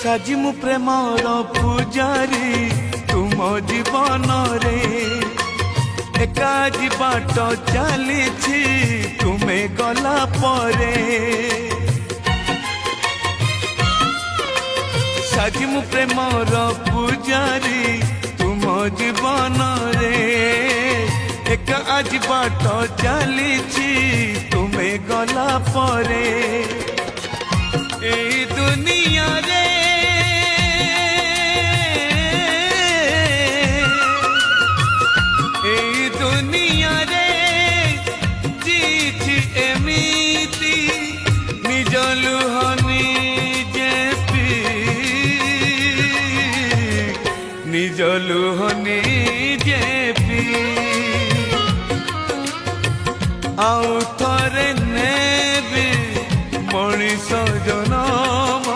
साजी मु प्रेमर पूजारी तुम जीवन रे एका बाट चली तुम्हें गला परे साजी मु प्रेमर पूजारी तुम जीवन रे एका आज बाट चली तुम्हें गला परे ए दुनिया रे ए दुनिया रे जीछि एमिति निज लुह निजे पी निज लुह निजे पी आउ